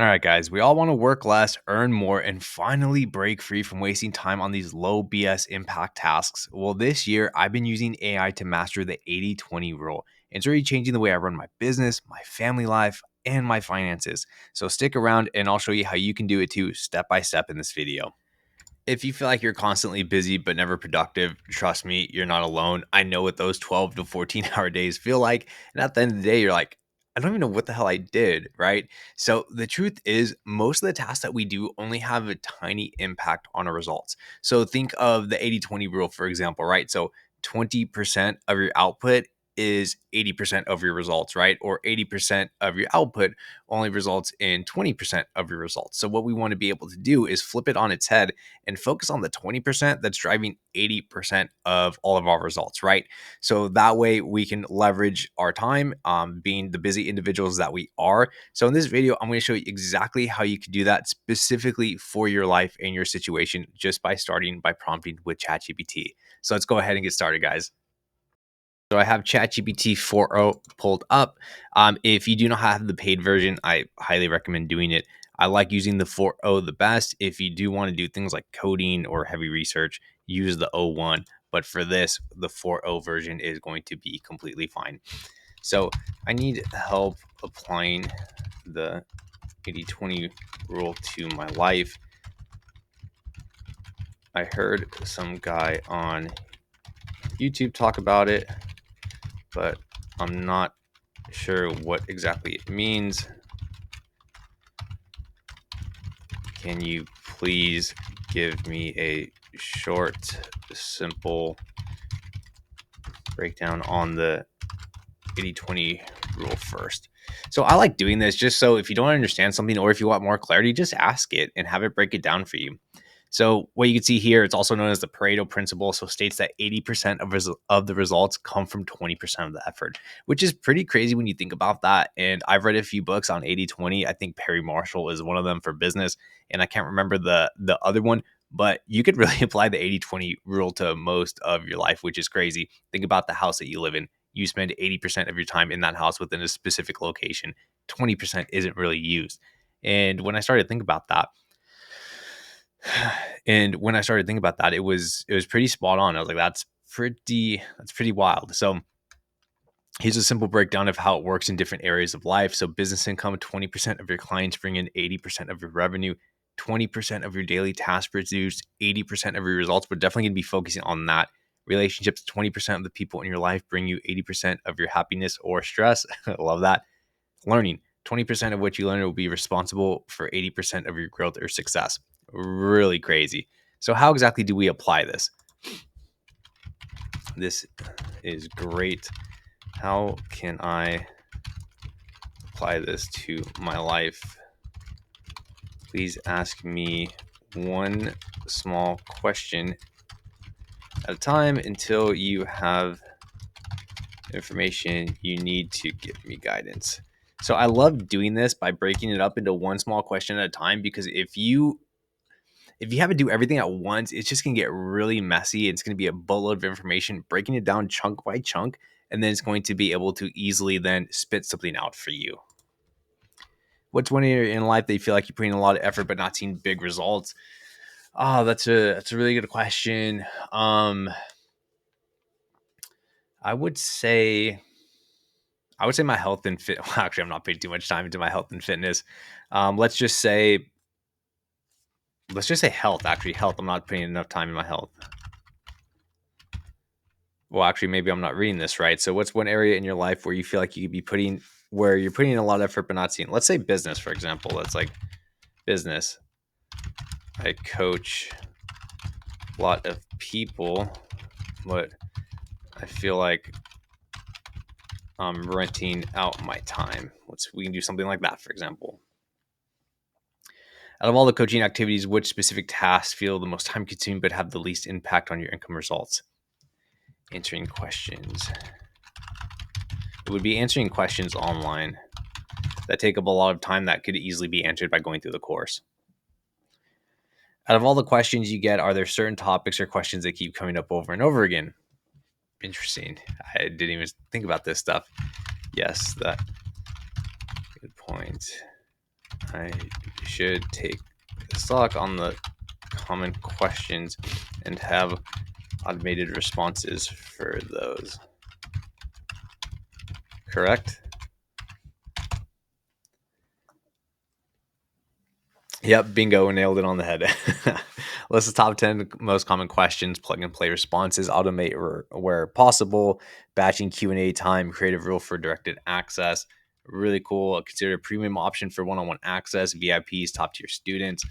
All right, guys, we all want to work less, earn more, and finally break free from wasting time on these low BS impact tasks. Well, this year, I've been using AI to master the 80/20 rule. It's really changing the way I run my business, my family life, and my finances. So stick around and I'll show you how you can do it too, step by step in this video. If you feel like you're constantly busy but never productive, trust me, you're not alone. I know what those 12 to 14-hour days feel like. And at the end of the day, you're like, I don't even know what the hell I did, right? So the truth is, most of the tasks that we do only have a tiny impact on our results. So think of the 80/20 rule, for example, right? So 20% of your output is 80% of your results, right? Or 80% of your output only results in 20% of your results. So what we want to be able to do is flip it on its head and focus on the 20% that's driving 80% of all of our results, right? So that way we can leverage our time, being the busy individuals that we are. So in this video, I'm going to show you exactly how you can do that specifically for your life and your situation just by starting by prompting with ChatGPT. So let's go ahead and get started, guys. So I have ChatGPT 4.0 pulled up. If you do not have the paid version, I highly recommend doing it. I like using the 4.0 the best. If you do want to do things like coding or heavy research, use the 0.1. But for this, the 4.0 version is going to be completely fine. So I need help applying the 80/20 rule to my life. I heard some guy on YouTube talk about it, but I'm not sure what exactly it means. Can you please give me a short, simple breakdown on the 80/20 rule first? So I like doing this just so if you don't understand something or if you want more clarity, just ask it and have it break it down for you. So what you can see here, it's also known as the Pareto principle. So states that 80% of the results come from 20% of the effort, which is pretty crazy when you think about that. And I've read a few books on 80/20. I think Perry Marshall is one of them for business. And I can't remember the other one, but you could really apply the 80/20 rule to most of your life, which is crazy. Think about the house that you live in. You spend 80% of your time in that house within a specific location. 20% isn't really used. And when I started to think about that, it was pretty spot on. I was like, that's pretty wild. So here's a simple breakdown of how it works in different areas of life. So business income, 20% of your clients bring in 80% of your revenue, 20% of your daily tasks produce 80% of your results. We're definitely going to be focusing on that. Relationships, 20% of the people in your life bring you 80% of your happiness or stress. I love that. Learning, 20% of what you learn will be responsible for 80% of your growth or success. Really crazy. So how exactly do we apply this? This is great. How can I apply this to my life? Please ask me one small question at a time until you have information you need to give me guidance. So I love doing this by breaking it up into one small question at a time, because if you have to do everything at once, it's just going to get really messy. It's going to be a boatload of information, breaking it down chunk by chunk, and then it's going to be able to easily then spit something out for you. What's one area in life that you feel like you're putting a lot of effort but not seeing big results? Oh, that's a really good question. I would say my health and fit. Well, actually, I'm not paying too much time into my health and fitness. Let's just say health. Actually, health. I'm not putting enough time in my health. Well, actually, maybe I'm not reading this right. So what's one area in your life where you feel like you could be where you're putting in a lot of effort but not seeing? Let's say business, for example. That's like business. I coach a lot of people, but I feel like I'm renting out my time. We can do something like that, for example. Out of all the coaching activities, which specific tasks feel the most time consuming but have the least impact on your income results? Answering questions. It would be answering questions online that take up a lot of time that could easily be answered by going through the course. Out of all the questions you get, are there certain topics or questions that keep coming up over and over again? Interesting. I didn't even think about this stuff. Yes, that good point. I should take stock on the common questions and have automated responses for those. Correct? Yep, bingo, nailed it on the head. List the top 10 most common questions, plug and play responses, automate where possible, batching Q&A time, creative rule for directed access. Really cool. Consider a premium option for one-on-one access, VIPs, top tier students.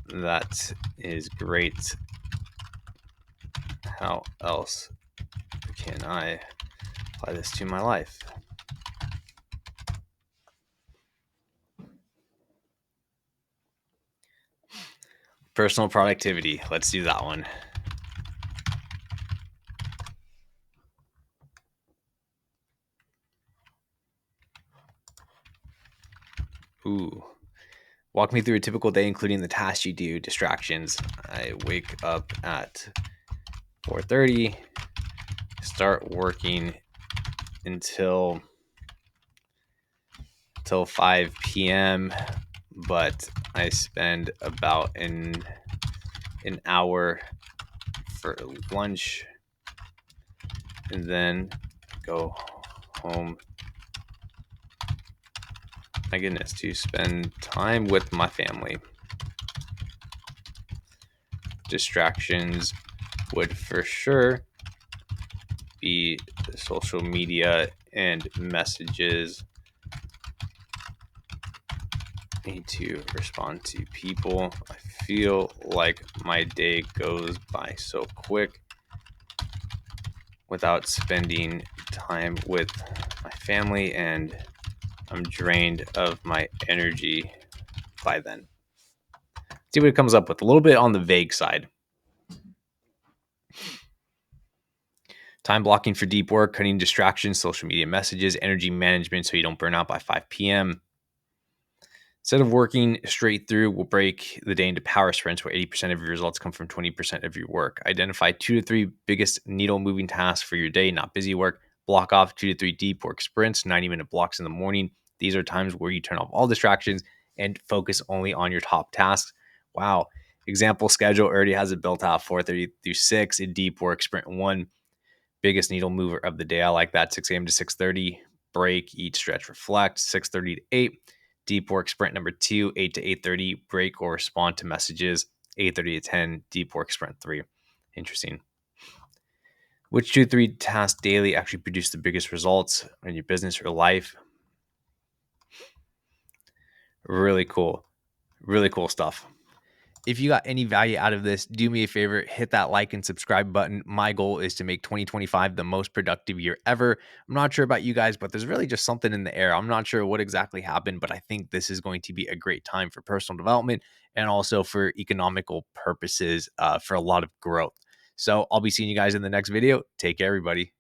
That is great. How else can I apply this to my life? Personal productivity. Let's do that one. Ooh. Walk me through a typical day, including the tasks you do, distractions. I wake up at 4:30, start working until 5 p.m., but I spend about an hour for lunch and then go home. My goodness, to spend time with my family. Distractions would for sure be social media and messages. Need to respond to people. I feel like my day goes by so quick without spending time with my family, and I'm drained of my energy by then. See what it comes up with. A little bit on the vague side. Time blocking for deep work, cutting distractions, social media messages, energy management so you don't burn out by 5 p.m. Instead of working straight through, we'll break the day into power sprints where 80% of your results come from 20% of your work. Identify 2 to 3 biggest needle moving tasks for your day, not busy work. Block off 2 to 3 deep work sprints, 90-minute blocks in the morning. These are times where you turn off all distractions and focus only on your top tasks. Wow. Example schedule already has it built out 4:30 through 6 in deep work sprint 1. Biggest needle mover of the day. I like that. 6 a.m. to 6:30. Break, eat, stretch, reflect. 6:30 to 8. Deep work sprint number 2. 8 to 8:30. Break or respond to messages. 8:30 to 10. Deep work sprint 3. Interesting. Which 2 to 3 tasks daily actually produce the biggest results in your business or life? Really cool. Really cool stuff. If you got any value out of this, do me a favor, hit that like and subscribe button. My goal is to make 2025 the most productive year ever. I'm not sure about you guys, but there's really just something in the air. I'm not sure what exactly happened, but I think this is going to be a great time for personal development and also for economical purposes, for a lot of growth. So I'll be seeing you guys in the next video. Take care, everybody.